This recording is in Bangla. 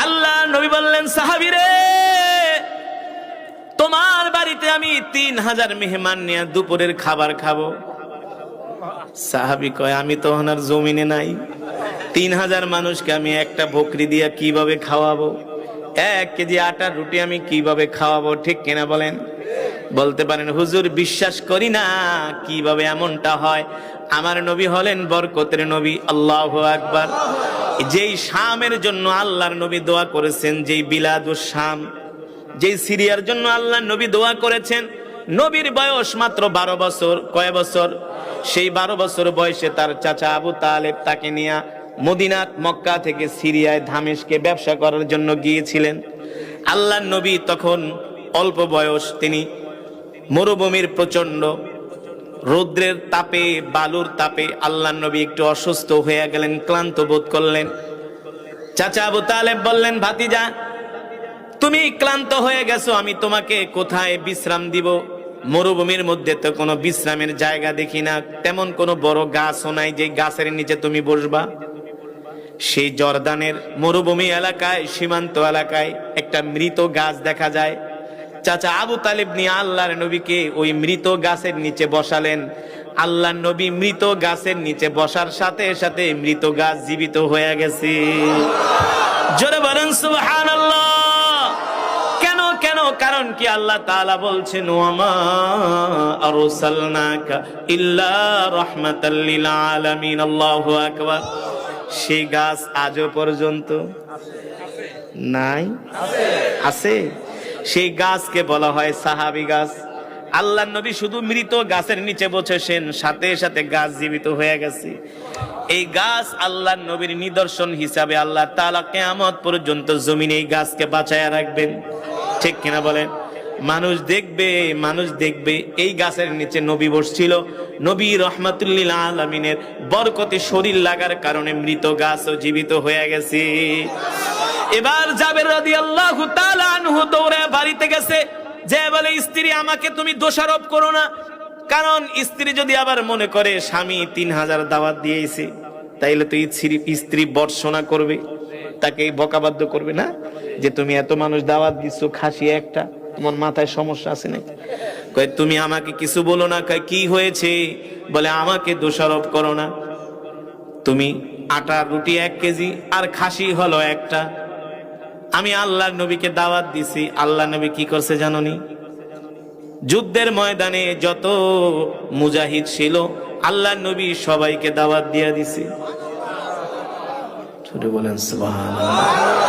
আল্লাহ নবী বললেন, সাহাবীরে, তোমার বাড়িতে আমি 3000 মেহমান নিয়ে দুপুরের খাবার খাবো। সাহাবী কয়, আমি তো ওনার জমিনে নাই, 3000 মানুষকে আমি একটা বকরি দিয়া কিভাবে খাওয়াবো? 1 কেজি আটার রুটি আমি কিভাবে খাওয়াবো? ঠিক কিনা বলেন? বলতে পারেন, হুজুর বিশ্বাস করি না, কিভাবে এমনটা হয়? আমার নবী হলেন বরকতের নবী। আল্লাহু আকবার। যেই শামের জন্য আল্লাহর নবী দোয়া করেছেন, যেই বিলাদুস শাম, যেই সিরিয়ার জন্য আল্লাহর নবী দোয়া করেছেন, নবীর বয়স মাত্র 12 বছর। কয় বছর? সেই 12 বছর বয়সে তার চাচা আবু তালেব তাকে নিয়ে মদিনাত মক্কা থেকে সিরিয়ায় দামেস্কে ব্যবসা করার জন্য গিয়েছিলেন। আল্লাহর নবী তখন অল্প বয়স, তিনি মরুভূমির প্রচন্ড রৌদ্রের তাপে, বালুর তাপে আল্লাহর নবী একটু অসুস্থ হয়ে গেলেন, ক্লান্ত বোধ করলেন। চাচা আবু তালেব বললেন, ভাতিজা, তুমি ক্লান্ত হয়ে গেছো, আমি তোমাকে কোথায় বিশ্রাম দিব? মরুভূমির মধ্যে তো কোনো বিশ্রামের জায়গা দেখি না, তেমন কোনো বড় গাছও নাই যে গাছের নিচে তুমি বসবা। সেই জর্দানের মরুভূমি এলাকায়, সীমান্ত এলাকায় একটা মৃত গাছ দেখা যায়। চাচা আবু তালেব নিয়ে আল্লাহর নবীকে ওই মৃত গাছের নিচে বসালেন। আল্লাহর নবী মৃত গাছের নিচে বসার সাথে সাথে মৃত গাছ জীবিত হয়ে গেছে। জোরে বলেন সুবহানাল্লাহ। কেন কেন? কারণ কি? আল্লাহ তাআলা বলছেন, ওয়ামা আরসালনাকা ইল্লা রাহমাতাল লিল আলামিন। আল্লাহু আকবার। সেই গাছ আজও পর্যন্ত নাই, আছে। সেই গাছকে বলা হয় সাহাবী গাছ। আল্লাহর নবী শুধু মৃত গাছের নিচে বসেছেন, সাথে সাথে গাছ জীবিত হয়ে গেছে। এই গাছ আল্লাহর নবীর নিদর্শন হিসাবে আল্লাহ তাআলা কিয়ামত পর্যন্ত জমিনে এই গাছকে বাঁচায়া রাখবেন। ঠিক কিনা বলেন? মানুষ দেখবে, মানুষ দেখবে এই গাছের নিচে নবী বসছিল। নবী রাহমাতুল লিল আলামিনের বরকতে শরীর লাগার কারণে মৃত গাছও জীবিত হয়ে গেছে। এবার জাবের রাদিয়াল্লাহু তাআলা আনহু দৌড়ে বাড়িতে গেছে, যে বলে, স্ত্রী, আমাকে তুমি দোষারোপ করো না। কারণ স্ত্রী যদি আবার মনে করে স্বামী 3000 দাওয়াত দিয়েছে, তাইলে তো স্ত্রী বর্ষনা করবে, তাকে বকাবাদ্য করবে না, যে তুমি এত মানুষ দাওয়াত দিচ্ছ, খাসি একটা, তোমার মাথায় সমস্যা আছে নাকি? কয়, তুমি আমাকে কিছু বলো না। কয়, কি হয়েছে? বলে, আমাকে দোষারোপ করো না। তুমি আটার রুটি 1 কেজি আর খাসি হলো একটা। আমি আল্লাহর নবীকে দাওয়াত দিছি। আল্লাহর নবী কি করছে জানোনি? যুদ্ধের ময়দানে যত মুজাহিদ ছিল, আল্লাহর নবী সবাইকে দাওয়াত দিয়ে দিছে। বলেন সুবহানাল্লাহ।